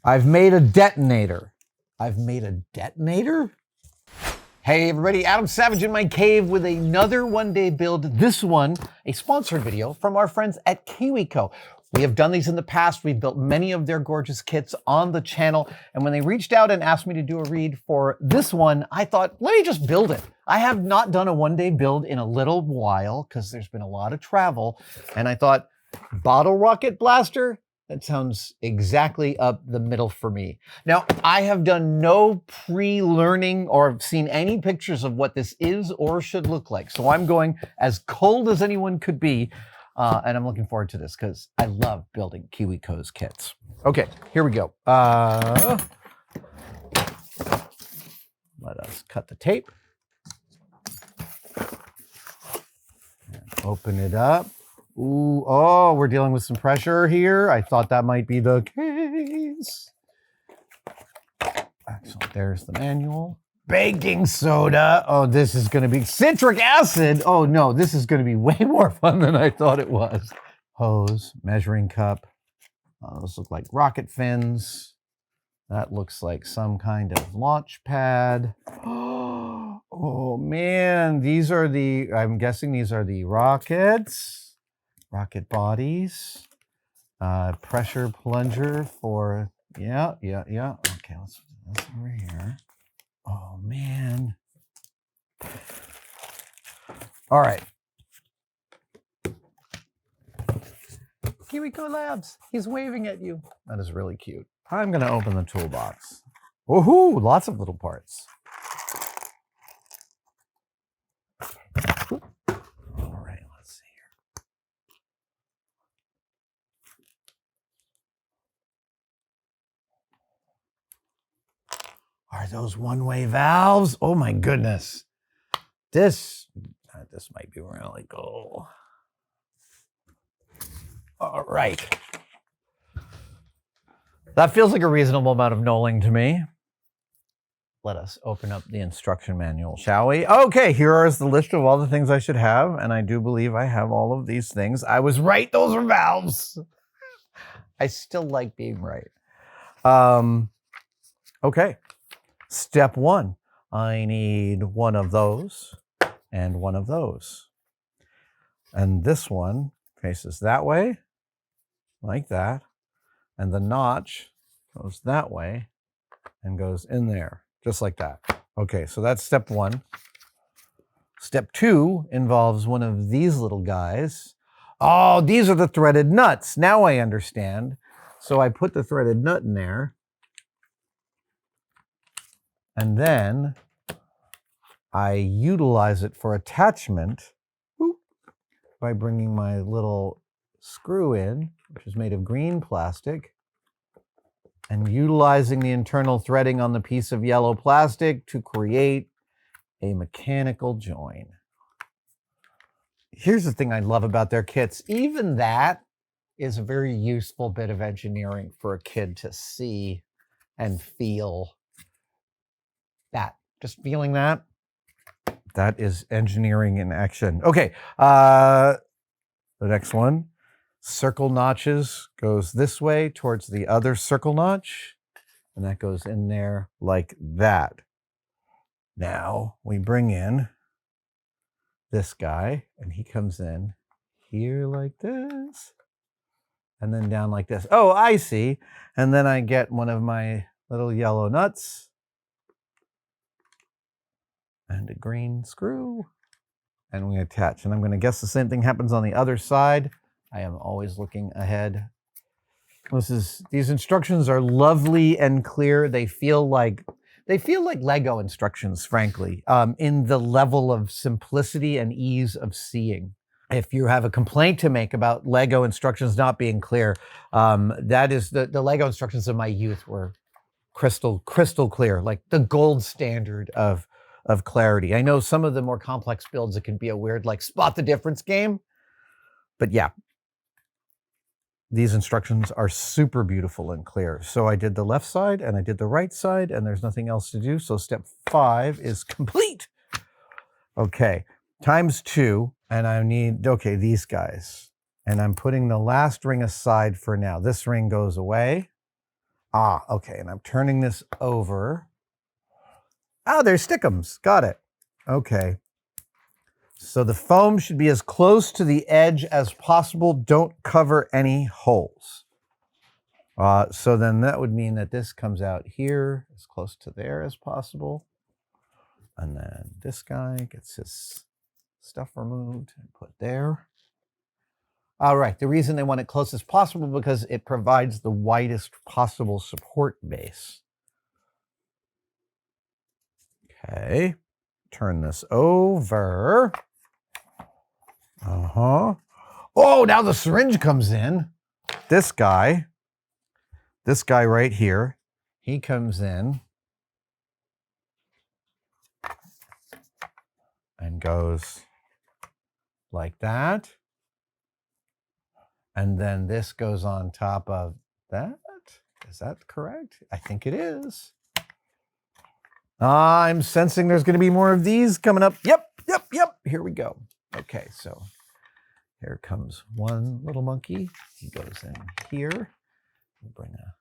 I've made a detonator. I've made a detonator? Hey everybody, Adam Savage in my cave with another one-day build. This one, a sponsored video from our friends at KiwiCo. We have done these in the past. We've built many of their gorgeous kits on the channel. And when they reached out and asked me to do a read for this one, I thought, let me just build it. I have not done a one-day build in a little while because there's been a lot of travel. And I thought, bottle rocket blaster? That sounds exactly up the middle for me. Now, I have done no pre-learning or seen any pictures of what this is or should look like. So I'm going as cold as anyone could be. And I'm looking forward to this because I love building KiwiCo's kits. Okay, here we go. Let us cut the tape. And open it up. Ooh, oh, we're dealing with some pressure here. I thought that might be the case. Excellent, there's the manual. Baking soda. Oh, this is gonna be citric acid. Oh no, this is gonna be way more fun than I thought it was. Hose, measuring cup. Those look like rocket fins. That looks like some kind of launch pad. Oh man, these are the, I'm guessing these are the rockets. Rocket bodies, pressure plunger for, yeah. Okay, let's put this over here. Oh, man. All right. KiwiCo Labs, he's waving at you. That is really cute. I'm gonna open the toolbox. Woohoo, lots of little parts. All right, let's see here. Are those one-way valves? Oh my goodness. This might be really cool. All right. That feels like a reasonable amount of knolling to me. Let us open up the instruction manual, shall we? Okay, here is the list of all the things I should have, and I do believe I have all of these things. I was right, those are valves. I still like being right. Okay. Step one, I need one of those and one of those. And this one faces that way, like that. And the notch goes that way and goes in there, just like that. Okay, so that's step one. Step two involves one of these little guys. Oh, these are the threaded nuts. Now I understand. So I put the threaded nut in there. And then I utilize it for attachment by bringing my little screw in, which is made of green plastic, and utilizing the internal threading on the piece of yellow plastic to create a mechanical join. Here's the thing I love about their kits. Even that is a very useful bit of engineering for a kid to see and feel. That, just feeling that is engineering in action. Okay, the next one, circle notches goes this way towards the other circle notch, and that goes in there like that. Now we bring in this guy, and he comes in here like this, and then down like this. Oh, I see. And then I get one of my little yellow nuts, and a green screw, and we attach. And I'm going to guess the same thing happens on the other side. I am always looking ahead. These instructions are lovely and clear. They feel like Lego instructions, frankly, in the level of simplicity and ease of seeing. If you have a complaint to make about Lego instructions not being clear, that is the Lego instructions of my youth were crystal clear, like the gold standard of clarity. I know some of the more complex builds, it can be a weird, like, spot the difference game. But yeah, these instructions are super beautiful and clear. So I did the left side and I did the right side, and there's nothing else to do. So step 5 is complete. Okay, times 2, and I need, okay, these guys. And I'm putting the last ring aside for now. This ring goes away. Ah, okay, and I'm turning this over. Oh, there's stickums. Got it. Okay. So the foam should be as close to the edge as possible. Don't cover any holes. So then that would mean that this comes out here as close to there as possible. And then this guy gets his stuff removed and put there. All right, the reason they want it close as possible because it provides the widest possible support base. Okay, turn this over. Uh-huh. Oh, now the syringe comes in. This guy right here, he comes in and goes like that. And then this goes on top of that. Is that correct? I think it is. I'm sensing there's going to be more of these coming up. Yep. Here we go. Okay, so here comes one little monkey. He goes in here. We'll bring a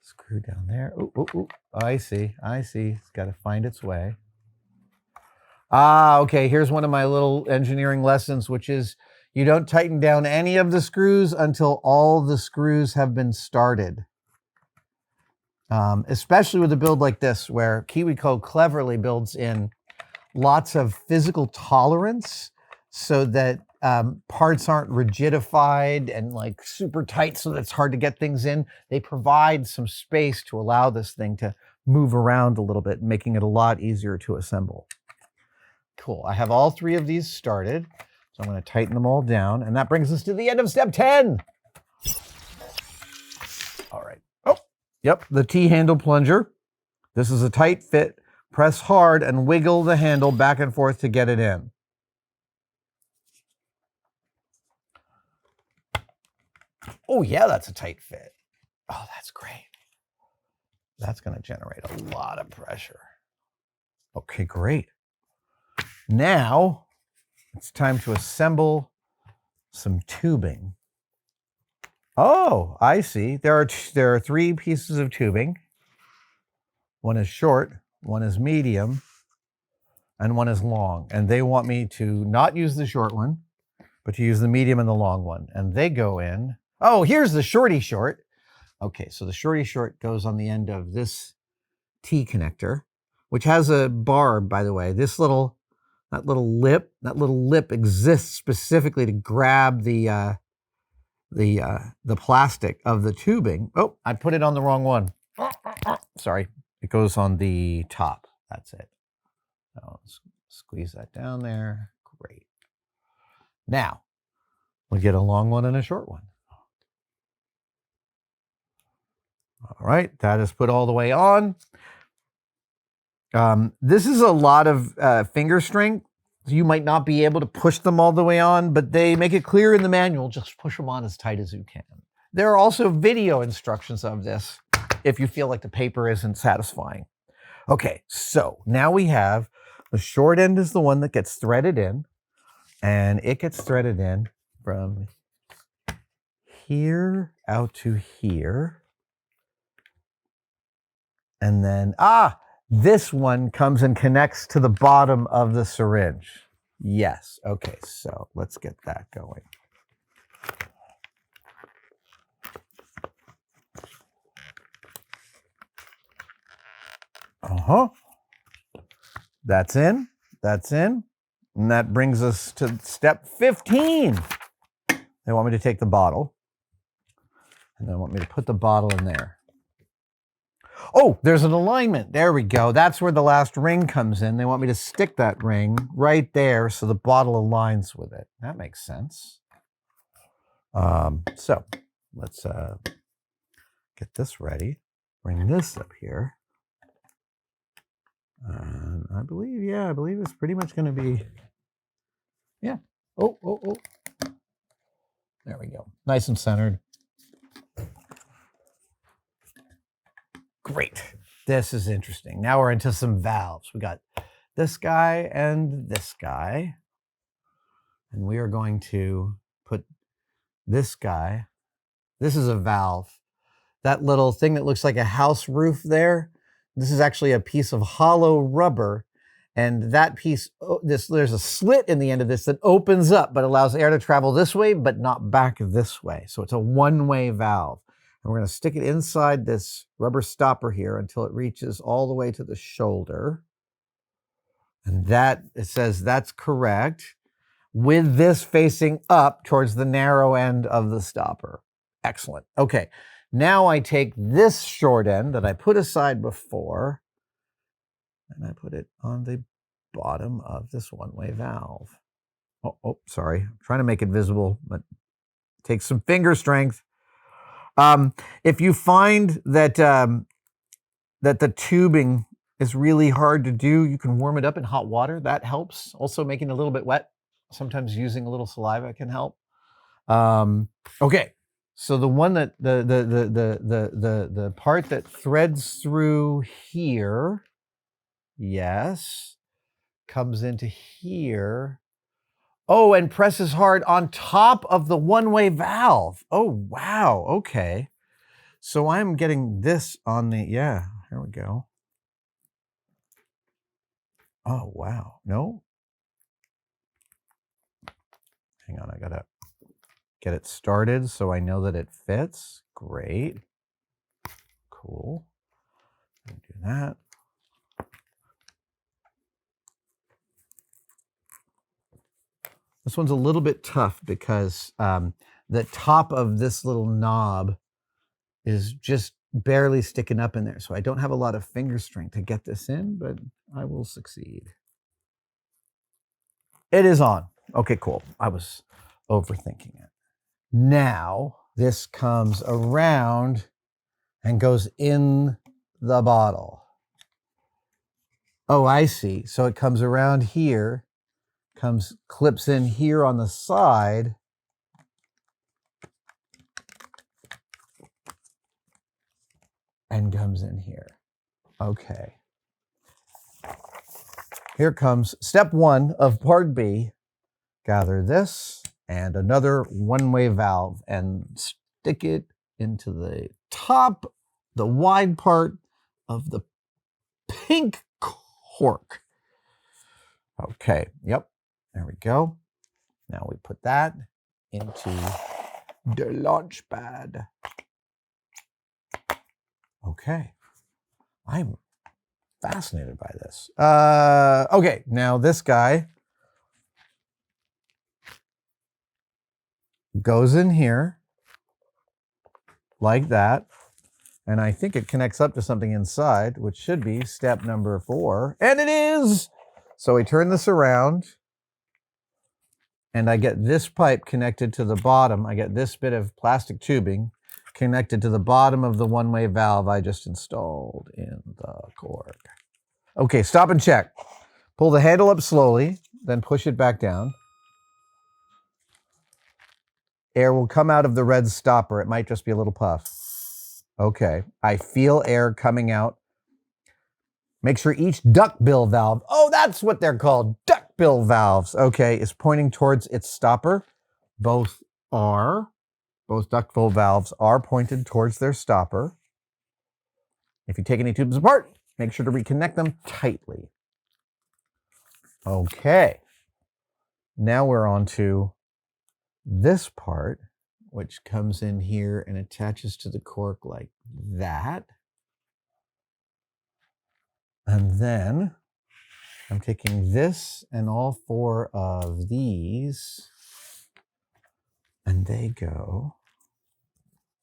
screw down there. Oh, I see. It's got to find its way. Okay, here's one of my little engineering lessons, which is you don't tighten down any of the screws until all the screws have been started. Especially with a build like this, where KiwiCo cleverly builds in lots of physical tolerance so that parts aren't rigidified and like super tight so that it's hard to get things in. They provide some space to allow this thing to move around a little bit, making it a lot easier to assemble. Cool. I have all three of these started, so I'm going to tighten them all down, and that brings us to the end of step 10. All right. Oh, yep, the T-handle plunger. This is a tight fit. Press hard and wiggle the handle back and forth to get it in. Oh, yeah, that's a tight fit. Oh, that's great. That's going to generate a lot of pressure. Okay, great. Now, it's time to assemble some tubing. Oh, I see. There are three pieces of tubing. One is short, one is medium, and one is long. And they want me to not use the short one, but to use the medium and the long one. And they go in. Oh, here's the shorty short. Okay, so the shorty short goes on the end of this T connector, which has a barb, by the way. That little lip exists specifically to grab the plastic of the tubing. Oh, I put it on the wrong one. Sorry, it goes on the top. That's it. So squeeze that down there. Great. Now, we'll get a long one and a short one. All right, that is put all the way on. This is a lot of finger strength. You might not be able to push them all the way on, but they make it clear in the manual, just push them on as tight as you can. There are also video instructions of this if you feel like the paper isn't satisfying. Okay, so now we have the short end is the one that gets threaded in, and it gets threaded in from here out to here. And then, this one comes and connects to the bottom of the syringe. Yes. Okay, so let's get that going. That's in. And that brings us to step 15. They want me to take the bottle, and they want me to put the bottle in there. Oh, there's an alignment. There we go. That's where the last ring comes in. They want me to stick that ring right there so the bottle aligns with it. That makes sense. So let's get this ready. Bring this up here. I believe it's pretty much going to be, yeah. Oh. There we go. Nice and centered. Great. This is interesting. Now we're into some valves. We got this guy and this guy. And we are going to put this guy. This is a valve. that little thing that looks like a house roof there. This is actually a piece of hollow rubber. And that piece, there's a slit in the end of this that opens up, but allows air to travel this way, but not back this way. So it's a one-way valve. And we're going to stick it inside this rubber stopper here until it reaches all the way to the shoulder. And that, it says that's correct, with this facing up towards the narrow end of the stopper. Excellent. Okay, now I take this short end that I put aside before, and I put it on the bottom of this one-way valve. Oh, sorry. I'm trying to make it visible, but it takes some finger strength. If you find that that the tubing is really hard to do, you can warm it up in hot water. That helps. Also making it a little bit wet. Sometimes using a little saliva can help. Okay. So the one that the part that threads through here, yes, comes into here. Oh, and presses hard on top of the one-way valve. Oh, wow. Okay. So I'm getting this on the, yeah, here we go. Oh, wow. No. Hang on, I gotta get it started so I know that it fits. Great. Cool. Do that. This one's a little bit tough because the top of this little knob is just barely sticking up in there. So I don't have a lot of finger strength to get this in, but I will succeed. It is on. Okay, cool. I was overthinking it. Now this comes around and goes in the bottle. Oh, I see. So it comes around here, clips in here on the side, and comes in here. Okay. Here comes step one of part B. Gather this and another one-way valve and stick it into the top, the wide part of the pink cork. Okay, yep, there we go. Now we put that into the launch pad. Okay, I'm fascinated by this. Okay, now this guy goes in here like that, and I think it connects up to something inside, which should be step number 4, and it is! So we turn this around, and I get this pipe connected to the bottom. I get this bit of plastic tubing connected to the bottom of the one-way valve I just installed in the cork. Okay, stop and check. Pull the handle up slowly, then push it back down. Air will come out of the red stopper. It might just be a little puff. Okay, I feel air coming out. Make sure each duckbill valve, oh, that's what they're called, duckbill valves, okay, is pointing towards its stopper. Both duckbill valves are pointed towards their stopper. If you take any tubes apart, make sure to reconnect them tightly. Okay, now we're on to this part, which comes in here and attaches to the cork like that. And then I'm taking this and all 4 of these, and they go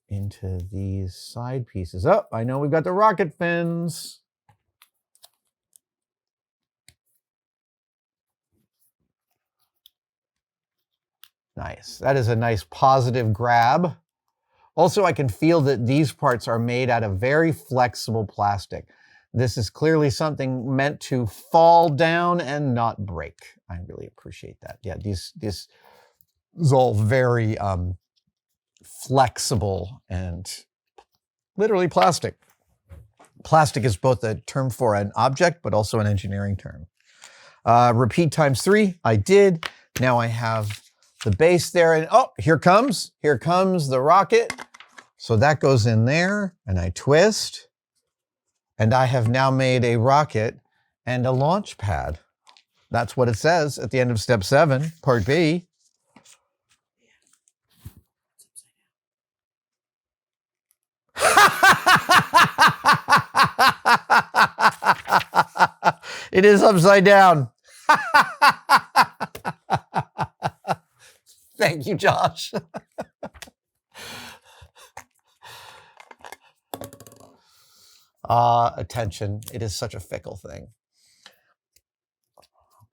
into these side pieces. Oh, I know we've got the rocket fins. Nice. That is a nice positive grab. Also, I can feel that these parts are made out of very flexible plastic. This is clearly something meant to fall down and not break. I really appreciate that. Yeah, this is all very flexible and literally plastic. Plastic is both a term for an object, but also an engineering term. Repeat times 3, I did. Now I have the base there, and oh, here comes the rocket. So that goes in there, and I twist, and I have now made a rocket and a launch pad. That's what it says at the end of step 7, part B. It is upside down. Thank you, Josh. Attention. It is such a fickle thing.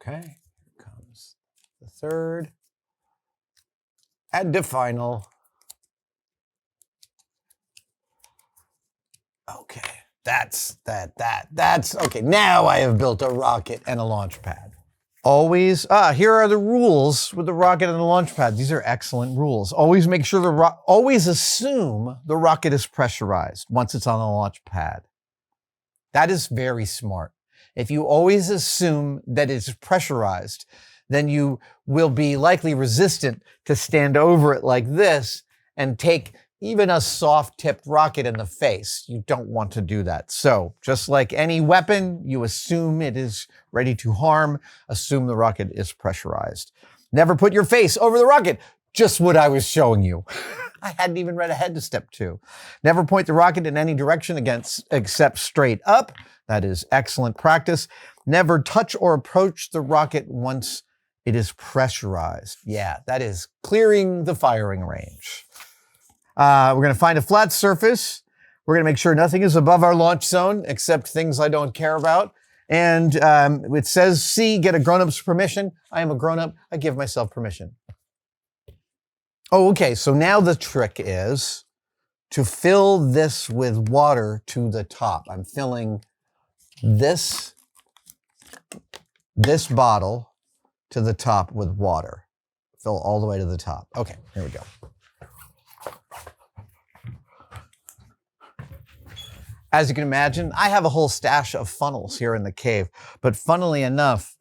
Okay, here comes the third and the final. Okay, that's okay. Now I have built a rocket and a launch pad. Always, here are the rules with the rocket and the launch pad. These are excellent rules. Always make sure always assume the rocket is pressurized once it's on the launch pad. That is very smart. If you always assume that it's pressurized, then you will be likely resistant to stand over it like this and take even a soft-tipped rocket in the face. You don't want to do that. So, just like any weapon, you assume it is ready to harm, assume the rocket is pressurized. Never put your face over the rocket. Just what I was showing you. I hadn't even read ahead to step 2. Never point the rocket in any direction except straight up. That is excellent practice. Never touch or approach the rocket once it is pressurized. Yeah, that is clearing the firing range. We're going to find a flat surface. We're going to make sure nothing is above our launch zone except things I don't care about. And it says C, get a grown-up's permission. I am a grown-up. I give myself permission. Oh, okay. So now the trick is to fill this with water to the top. I'm filling this bottle to the top with water. Fill all the way to the top. Okay, here we go. As you can imagine, I have a whole stash of funnels here in the cave, but funnily enough,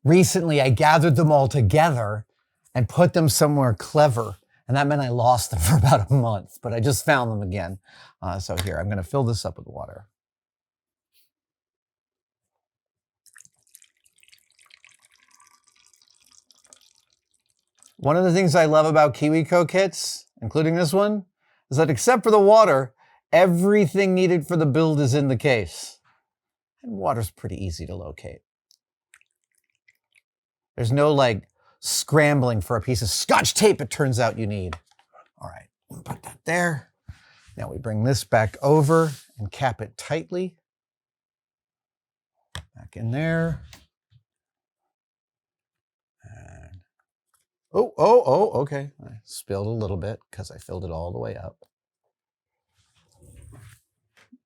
recently I gathered them all together and put them somewhere clever, and that meant I lost them for about a month, but I just found them again. So here, I'm gonna fill this up with water. One of the things I love about KiwiCo kits, including this one, is that except for the water, everything needed for the build is in the case. And water's pretty easy to locate. There's no like scrambling for a piece of Scotch tape it turns out you need. All right, we'll put that there. Now we bring this back over and cap it tightly. Back in there. And okay. I spilled a little bit because I filled it all the way up.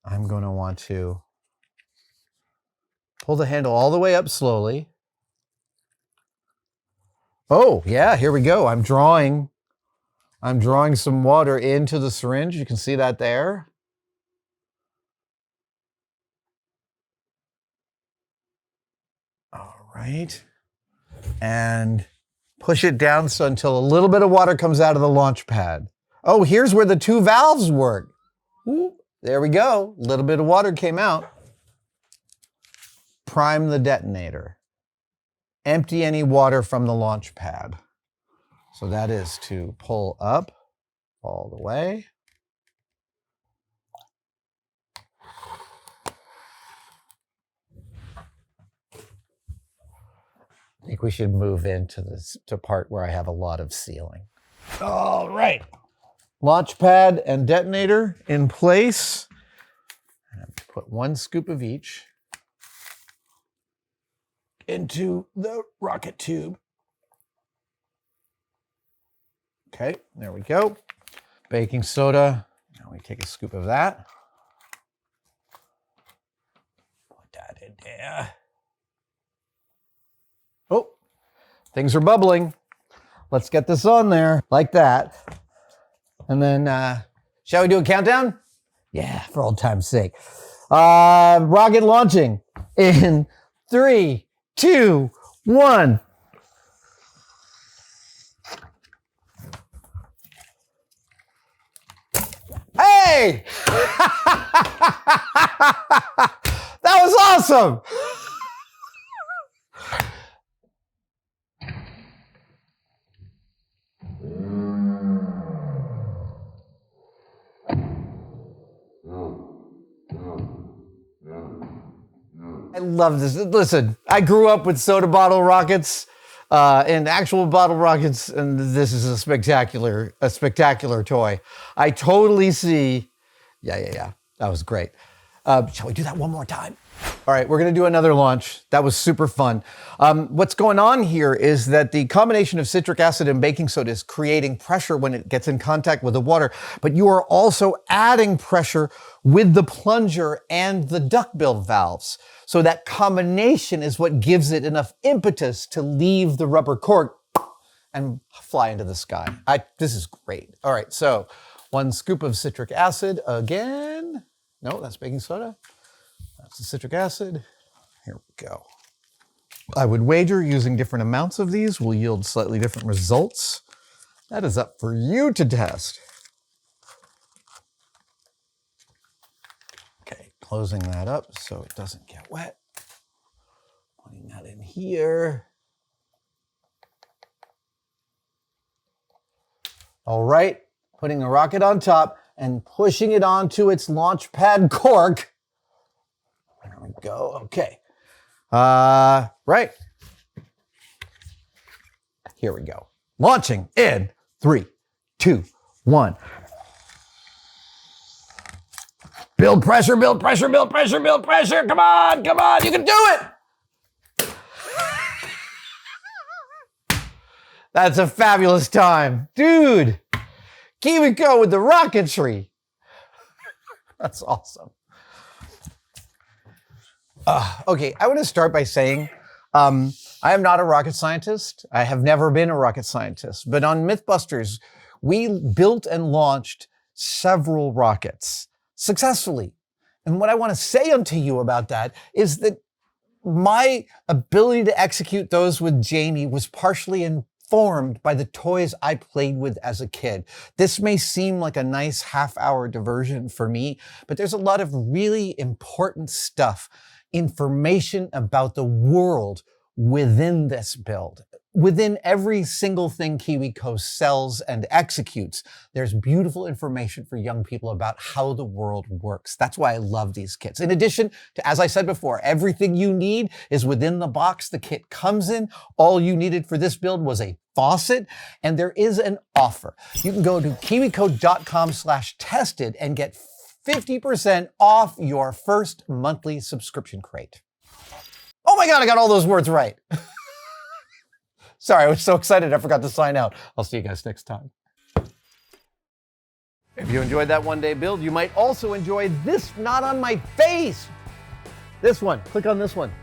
I'm going to want to pull the handle all the way up slowly. Oh, yeah, here we go. I'm drawing some water into the syringe. You can see that there. All right. And push it down until a little bit of water comes out of the launch pad. Oh, here's where the 2 valves work. Ooh, there we go. A little bit of water came out. Prime the detonator. Empty any water from the launch pad. So that is to pull up all the way. I think we should move into this part where I have a lot of sealing. All right. Launch pad and detonator in place. And put 1 scoop of each into the rocket tube. Okay, there we go. Baking soda. Now we take a scoop of that. Put that in there. Oh, things are bubbling. Let's get this on there like that. And then, shall we do a countdown? Yeah, for old time's sake. Rocket launching in 3, 2, 1. Yay! That was awesome! I love this. Listen, I grew up with soda bottle rockets and actual bottle rockets, and this is a spectacular toy. I totally see. Yeah. That was great. Shall we do that one more time? All right, we're gonna do another launch. That was super fun. What's going on here is that the combination of citric acid and baking soda is creating pressure when it gets in contact with the water, but you are also adding pressure with the plunger and the duckbill valves. So that combination is what gives it enough impetus to leave the rubber cork and fly into the sky. This is great. All right, so 1 scoop of citric acid again. No, that's baking soda. That's the citric acid. Here we go. I would wager using different amounts of these will yield slightly different results. That is up for you to test. Okay, closing that up so it doesn't get wet. Putting that in here. All right, putting the rocket on top and pushing it onto its launch pad cork. There we go, okay. Right. Here we go. Launching in 3, 2, 1. Build pressure, build pressure, build pressure, build pressure. Come on, you can do it. That's a fabulous time. Dude, KiwiCo with the rocketry. That's awesome. Okay, I want to start by saying I am not a rocket scientist. I have never been a rocket scientist. But on Mythbusters, we built and launched several rockets successfully. And what I want to say unto you about that is that my ability to execute those with Jamie was partially informed by the toys I played with as a kid. This may seem like a nice half-hour diversion for me, but there's a lot of really important stuff, information about the world within this build. Within every single thing KiwiCo sells and executes, there's beautiful information for young people about how the world works. That's why I love these kits. In addition to, as I said before, everything you need is within the box the kit comes in. All you needed for this build was a faucet, and there is an offer. You can go to kiwico.com/tested and get 50% off your first monthly subscription crate. Oh my God, I got all those words right. Sorry, I was so excited I forgot to sign out. I'll see you guys next time. If you enjoyed that one-day build, you might also enjoy this, not on my face. This one, click on this one.